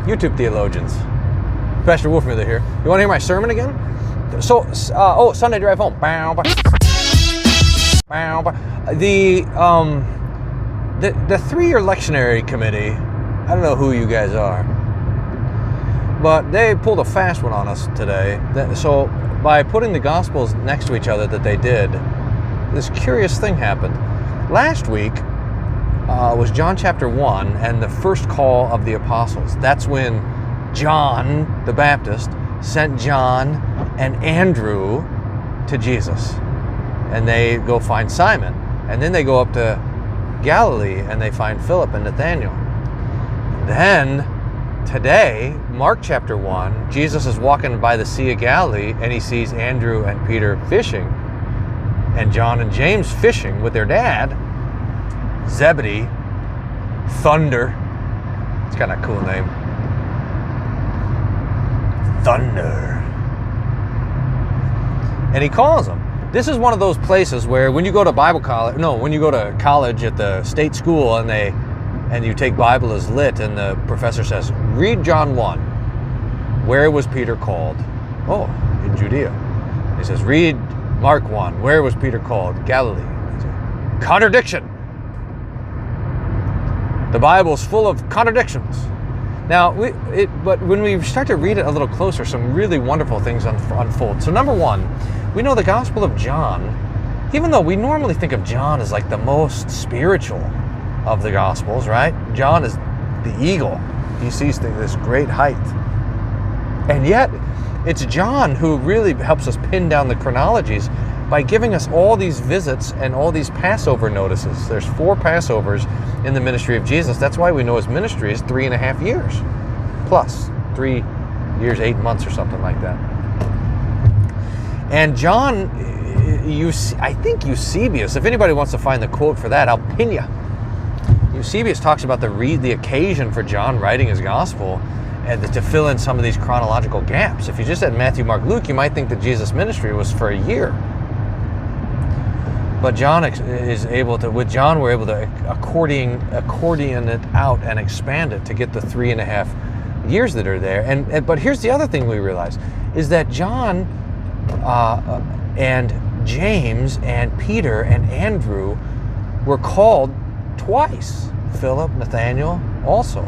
YouTube theologians. Pastor Wolfmueller here. You want to hear my sermon again? So, Sunday drive home. The 3-year lectionary committee, I don't know who you guys are, but they pulled a fast one on us today. So by putting the Gospels next to each other that they did, this curious thing happened. Last week was John chapter 1 and the first call of the apostles. That's when John the Baptist sent John and Andrew to Jesus. And they go find Simon. And then they go up to Galilee and they find Philip and Nathanael. Then today, Mark chapter 1, Jesus is walking by the Sea of Galilee and he sees Andrew and Peter fishing and John and James fishing with their dad, Zebedee, Thunder. It's kind of a cool name. Thunder. And he calls them. This is one of those places where when you go to when you go to college at the state school and you take Bible as lit and the professor says, read John 1. Where was Peter called? Oh, in Judea. He says, read Mark 1. Where was Peter called? Galilee. Contradiction. The Bible's full of contradictions. Now, but when we start to read it a little closer, some really wonderful things unfold. So number one, we know the Gospel of John, even though we normally think of John as like the most spiritual of the Gospels, right? John is the eagle. He sees this great height. And yet, it's John who really helps us pin down the chronologies by giving us all these visits and all these Passover notices. There's 4 Passovers in the ministry of Jesus. That's why we know his ministry is 3.5 years. Plus 3 years, 8 months or something like that. And John, I think Eusebius, if anybody wants to find the quote for that, I'll pin you. Eusebius talks about the occasion for John writing his gospel and to fill in some of these chronological gaps. If you just had Matthew, Mark, Luke, you might think that Jesus' ministry was for a year. But John is able to, with John, we're able to accordion it out and expand it to get the 3.5 years that are there. But here's the other thing we realize, is that John and James and Peter and Andrew were called twice. Philip, Nathanael also.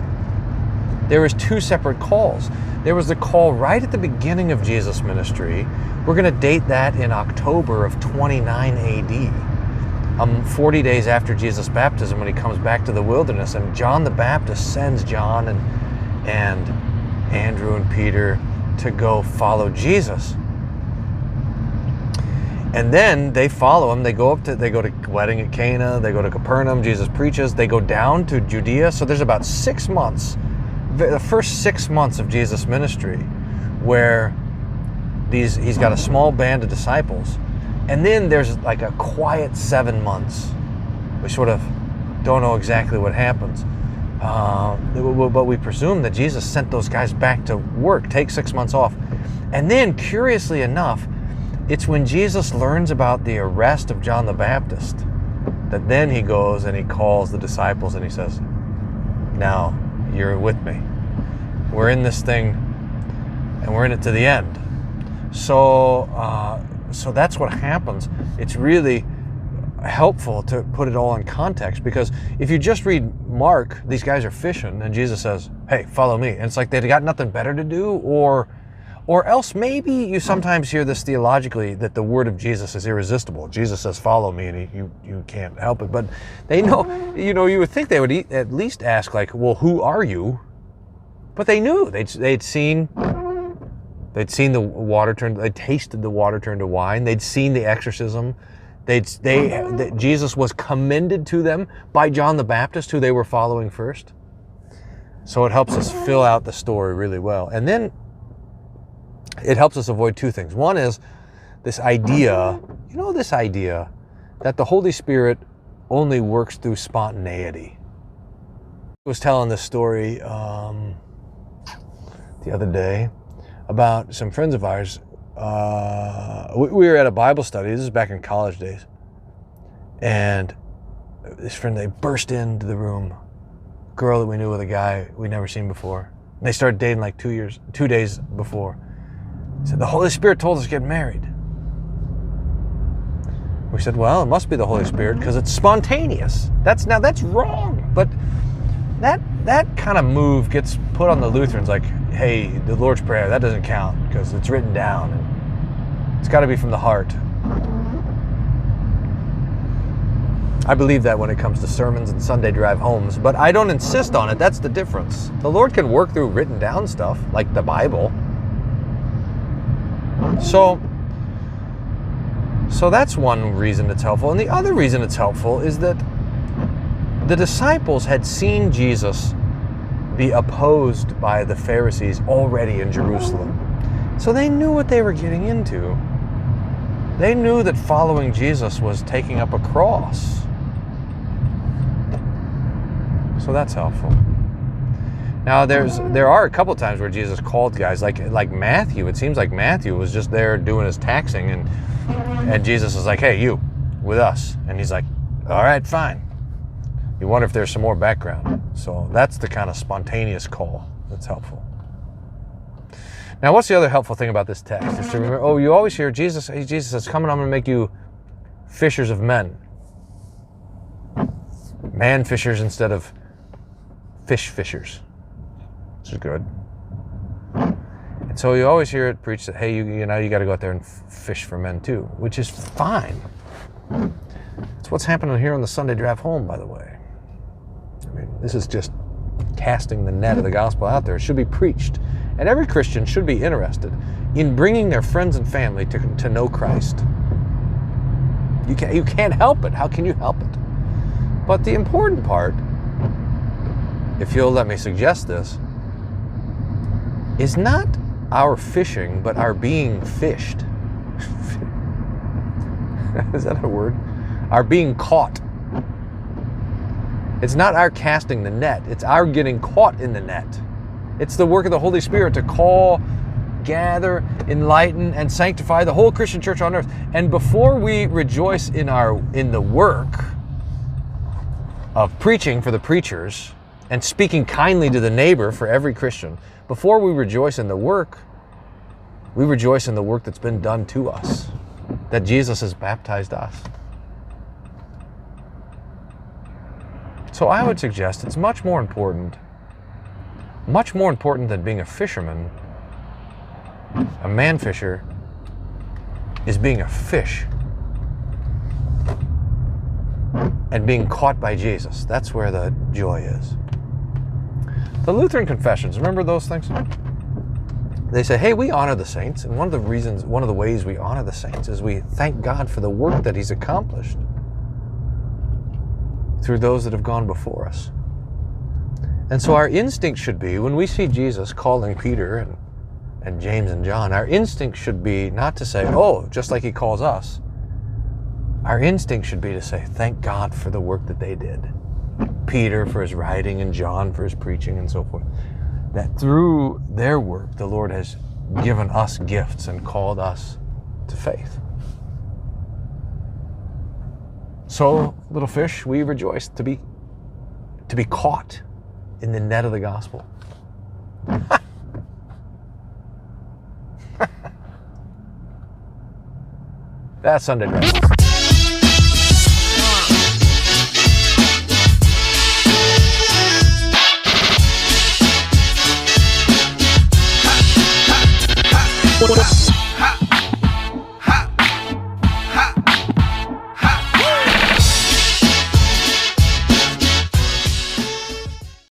There was 2 separate calls. There was the call right at the beginning of Jesus' ministry. We're going to date that in October of 29 AD. 40 days after Jesus' baptism, when he comes back to the wilderness, and John the Baptist sends John and Andrew and Peter to go follow Jesus. And then they follow him. They go to wedding at Cana. They go to Capernaum. Jesus preaches. They go down to Judea. So there's about 6 months, the first 6 months of Jesus' ministry, where he's got a small band of disciples. And then there's like a quiet 7 months. We sort of don't know exactly what happens. But we presume that Jesus sent those guys back to work, take 6 months off. And then, curiously enough, it's when Jesus learns about the arrest of John the Baptist that then he goes and he calls the disciples and he says, now you're with me. We're in this thing and we're in it to the end. So that's what happens. It's really helpful to put it all in context, because if you just read Mark, these guys are fishing and Jesus says, hey, follow me. And it's like they've got nothing better to do, or else maybe you sometimes hear this theologically, that the word of Jesus is irresistible. Jesus says, follow me, and you can't help it. But they know, you would think they would at least ask, like, well, who are you? But they knew. They'd seen the water turn, they'd tasted the water turn to wine. They'd seen the exorcism. Jesus was commended to them by John the Baptist, who they were following first. So it helps us fill out the story really well. And then it helps us avoid 2 things. One is this idea that the Holy Spirit only works through spontaneity. I was telling this story the other day about some friends of ours. We were at a Bible study. This is back in college days. And this friend, they burst into the room. Girl that we knew with a guy we'd never seen before. They started dating like 2 days before. He said, the Holy Spirit told us to get married. We said, well, it must be the Holy Spirit because it's spontaneous. That's wrong. But that kind of move gets put on the Lutherans like, hey, the Lord's Prayer, that doesn't count because it's written down. And it's got to be from the heart. I believe that when it comes to sermons and Sunday drive homes, but I don't insist on it. That's the difference. The Lord can work through written down stuff like the Bible. So that's one reason it's helpful. And the other reason it's helpful is that the disciples had seen Jesus be opposed by the Pharisees already in Jerusalem. So they knew what they were getting into. They knew that following Jesus was taking up a cross. So that's helpful. Now there are a couple times where Jesus called guys like Matthew. It seems like Matthew was just there doing his taxing and Jesus is like, hey, you, with us. And he's like, all right, fine. You wonder if there's some more background. So that's the kind of spontaneous call that's helpful. Now, what's the other helpful thing about this text? Is to remember, you always hear Jesus says, come and I'm going to make you fishers of men. Man fishers instead of fish fishers. Which is good. And so you always hear it preached that, hey, you got to go out there and fish for men too, which is fine. It's what's happening here on the Sunday drive home, by the way. I mean, this is just casting the net of the gospel out there. It should be preached. And every Christian should be interested in bringing their friends and family to know Christ. You can't help it. How can you help it? But the important part, if you'll let me suggest this, is not our fishing, but our being fished. Is that a word? Our being caught. It's not our casting the net. It's our getting caught in the net. It's the work of the Holy Spirit to call, gather, enlighten, and sanctify the whole Christian church on earth. And before we rejoice in the work of preaching for the preachers and speaking kindly to the neighbor for every Christian, before we rejoice in the work, we rejoice in the work that's been done to us, that Jesus has baptized us. So I would suggest it's much more important than being a fisherman. A man fisher is being a fish and being caught by Jesus. That's where the joy is. The Lutheran confessions, remember those things? They say, hey, we honor the saints, and one of the ways we honor the saints is we thank God for the work that He's accomplished through those that have gone before us. And so our instinct should be, when we see Jesus calling Peter and James and John, our instinct should be not to say, oh, just like He calls us. Our instinct should be to say, thank God for the work that they did. Peter for his writing and John for his preaching and so forth. That through their work, the Lord has given us gifts and called us to faith. So, little fish, we rejoice to be caught in the net of the gospel. That's Sunday Drive. What